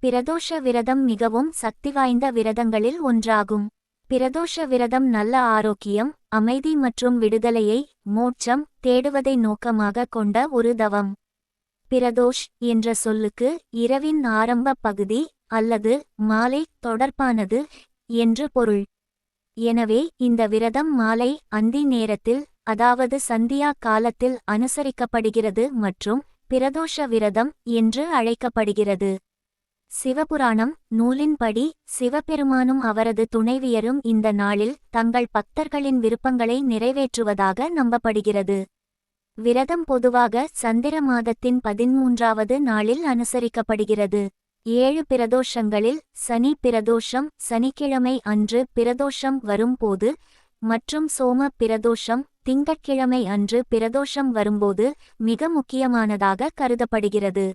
பிரதோஷ விரதம் மிகவும் சக்திவாய்ந்த விரதங்களில் ஒன்றாகும். பிரதோஷ விரதம் நல்ல ஆரோக்கியம், அமைதி மற்றும் விடுதலையை, மோட்சம் தேடுவதை நோக்கமாக கொண்ட ஒரு தவம். பிரதோஷ் என்ற சொல்லுக்கு இரவின் ஆரம்ப பகுதி அல்லது மாலை தொடர்பானது என்று பொருள். எனவே இந்த விரதம் மாலை அந்தி நேரத்தில், அதாவது சந்தியா காலத்தில் அனுசரிக்கப்படுகிறது மற்றும் பிரதோஷ விரதம் என்று அழைக்கப்படுகிறது. சிவபுராணம் நூலின்படி சிவபெருமானும் அவரது துணைவியரும் இந்த நாளில் தங்கள் பக்தர்களின் விருப்பங்களை நிறைவேற்றுவதாக நம்பப்படுகிறது. விரதம் பொதுவாக சந்திர மாதத்தின் 13வது நாளில் அனுசரிக்கப்படுகிறது. 7 பிரதோஷங்களில் சனி பிரதோஷம் சனிக்கிழமை அன்று பிரதோஷம் வரும்போது மற்றும் சோம பிரதோஷம் திங்கட்கிழமை அன்று பிரதோஷம் வரும்போது மிக முக்கியமானதாக கருதப்படுகிறது.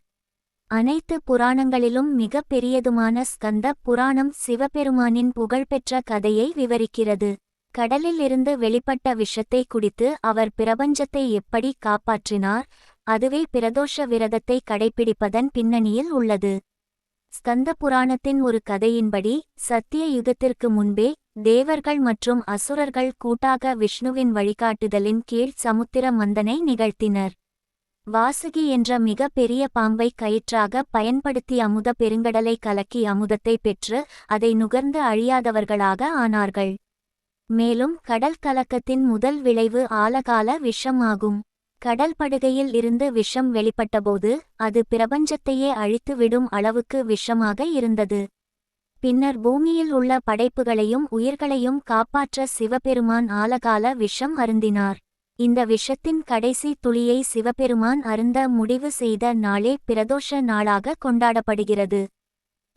அனைத்து புராணங்களிலும் மிக பெரியதுமான ஸ்கந்த புராணம் சிவபெருமானின் புகழ்பெற்ற கதையை விவரிக்கிறது. கடலில் இருந்து வெளிப்பட்ட விஷத்தை குடித்து அவர் பிரபஞ்சத்தை எப்படி காப்பாற்றினார், அதுவே பிரதோஷ விரதத்தை கடைப்பிடிப்பதன் பின்னணியில் உள்ளது. ஸ்கந்த புராணத்தின் ஒரு கதையின்படி சத்திய யுகத்திற்கு முன்பே தேவர்கள் மற்றும் அசுரர்கள் கூட்டாக விஷ்ணுவின் வழிகாட்டுதலின் கீழ் சமுத்திர மந்தனை நிகழ்த்தினர். வாசுகி என்ற மிக பெரிய பாம்பை கயிற்றாக பயன்படுத்தி அமுத பெருங்கடலை கலக்கி அமுதத்தை பெற்று அதை நுகர்ந்து அழியாதவர்களாக ஆனார்கள். மேலும் கடல் கலக்கத்தின் முதல் விளைவு ஆலகால விஷம் ஆகும். கடல் படுகையில் இருந்து விஷம் வெளிப்பட்டபோது அது பிரபஞ்சத்தையே அழித்துவிடும் அளவுக்கு விஷமாக இருந்தது. பின்னர் பூமியில் உள்ள படைப்புகளையும் உயிர்களையும் காப்பாற்ற சிவபெருமான் ஆலகால விஷம் அருந்தினார். இந்த விஷத்தின் கடைசி துளியை சிவபெருமான் அருந்த முடிவு செய்த நாளே பிரதோஷ நாளாக கொண்டாடப்படுகிறது.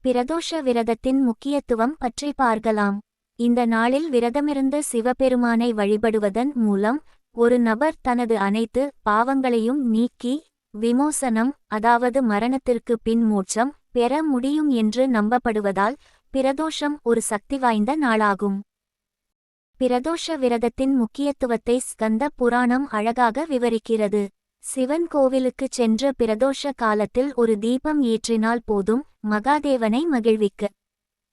பிரதோஷ விரதத்தின் முக்கியத்துவம் பற்றி பார்க்கலாம். இந்த நாளில் விரதமிருந்து சிவபெருமானை வழிபடுவதன் மூலம் ஒரு நபர் தனது அனைத்து பாவங்களையும் நீக்கி விமோசனம், அதாவது மரணத்திற்கு பின் மோட்சம் பெற முடியும் என்று நம்பப்படுவதால் பிரதோஷம் ஒரு சக்தி வாய்ந்த நாளாகும். பிரதோஷ விரதத்தின் முக்கியத்துவத்தை ஸ்கந்த புராணம் அழகாக விவரிக்கிறது. சிவன் கோவிலுக்குச் சென்று பிரதோஷ காலத்தில் ஒரு தீபம் ஏற்றினால் போதும் மகாதேவனை மகிழ்விக்க.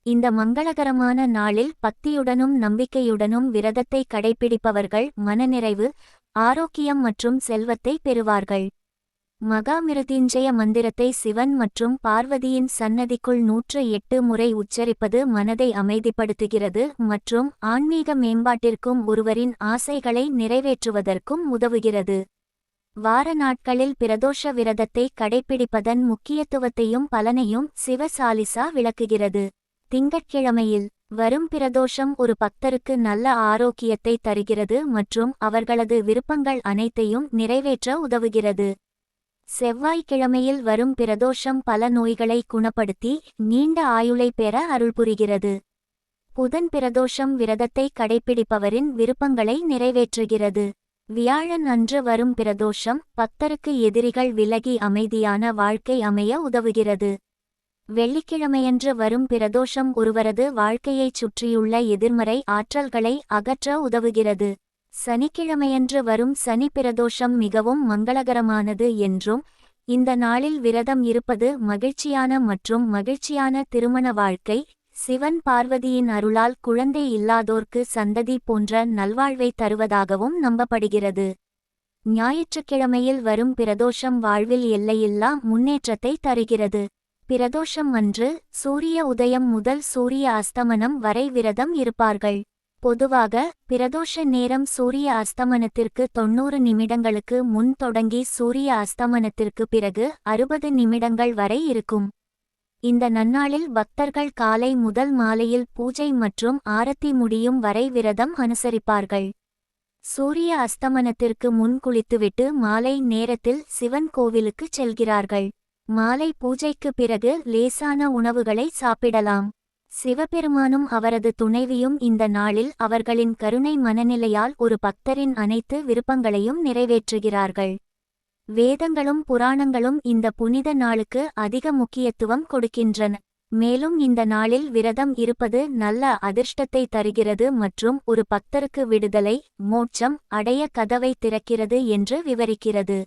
இந்த மங்களகரமான நாளில் பக்தியுடனும் நம்பிக்கையுடனும் விரதத்தை கடைப்பிடிப்பவர்கள் மனநிறைவு, ஆரோக்கியம் மற்றும் செல்வத்தை பெறுவார்கள். மகாமிருத்யுஞ்சய மந்திரத்தை சிவன் மற்றும் பார்வதியின் சன்னதிக்குள் 108 முறை உச்சரிப்பது மனதை அமைதிப்படுத்துகிறது மற்றும் ஆன்மீக மேம்பாட்டிற்கும் ஒருவரின் ஆசைகளை நிறைவேற்றுவதற்கும் உதவுகிறது. வார நாட்களில் பிரதோஷ விரதத்தை கடைப்பிடிப்பதன் முக்கியத்துவத்தையும் பலனையும் சிவசாலிசா விளக்குகிறது. திங்கட்கிழமையில் வரும் பிரதோஷம் ஒரு பக்தருக்கு நல்ல ஆரோக்கியத்தை தருகிறது மற்றும் அவர்களது விருப்பங்கள் அனைத்தையும் நிறைவேற்ற உதவுகிறது. செவ்வாய்க்கிழமையில் வரும் பிரதோஷம் பல நோய்களை குணப்படுத்தி நீண்ட ஆயுளை பெற அருள்புரிகிறது. புதன் பிரதோஷம் விரதத்தை கடைப்பிடிப்பவரின் விருப்பங்களை நிறைவேற்றுகிறது. வியாழன் அன்று வரும் பிரதோஷம் பக்தருக்கு எதிரிகள் விலகி அமைதியான வாழ்க்கை அமைய உதவுகிறது. வெள்ளிக்கிழமையன்று வரும் பிரதோஷம் ஒருவரது வாழ்க்கையைச் சுற்றியுள்ள எதிர்மறை ஆற்றல்களை அகற்ற உதவுகிறது. சனிக்கிழமையன்று வரும் சனி பிரதோஷம் மிகவும் மங்களகரமானது என்றும் இந்த நாளில் விரதம் இருப்பது மகிழ்ச்சியான மற்றும் மகிழ்ச்சியான திருமண வாழ்க்கை, சிவன் பார்வதியின் அருளால் குழந்தை இல்லாதோர்க்கு சந்ததி போன்ற நல்வாழ்வை தருவதாகவும் நம்பப்படுகிறது. ஞாயிற்றுக்கிழமையில் வரும் பிரதோஷம் வாழ்வில் எல்லையில்லா முன்னேற்றத்தை தருகிறது. பிரதோஷம் அன்று சூரிய உதயம் முதல் சூரிய அஸ்தமனம் வரை விரதம் இருப்பார்கள். பொதுவாக பிரதோஷ நேரம் சூரிய அஸ்தமனத்திற்கு 90 நிமிடங்களுக்கு முன் தொடங்கி சூரிய அஸ்தமனத்திற்கு பிறகு 60 நிமிடங்கள் வரை இருக்கும். இந்த நன்னாளில் பக்தர்கள் காலை முதல் மாலையில் பூஜை மற்றும் ஆரத்தி முடியும் வரை விரதம் அனுசரிப்பார்கள். சூரிய அஸ்தமனத்திற்கு முன் குளித்துவிட்டு மாலை நேரத்தில் சிவன் கோவிலுக்குச் செல்கிறார்கள். மாலை பூஜைக்கு பிறகு லேசான உணவுகளை சாப்பிடலாம். சிவபெருமானும் அவரது துணைவியும் இந்த நாளில் அவர்களின் கருணை மனநிலையால் ஒரு பக்தரின் அனைத்து விருப்பங்களையும் நிறைவேற்றுகிறார்கள். வேதங்களும் புராணங்களும் இந்த புனித நாளுக்கு அதிக முக்கியத்துவம் கொடுக்கின்றன. மேலும் இந்த நாளில் விரதம் இருப்பது நல்ல அதிர்ஷ்டத்தை தருகிறது மற்றும் ஒரு பக்தருக்கு விடுதலை, மோட்சம் அடைய கதவை திறக்கிறது என்று விவரிக்கிறது.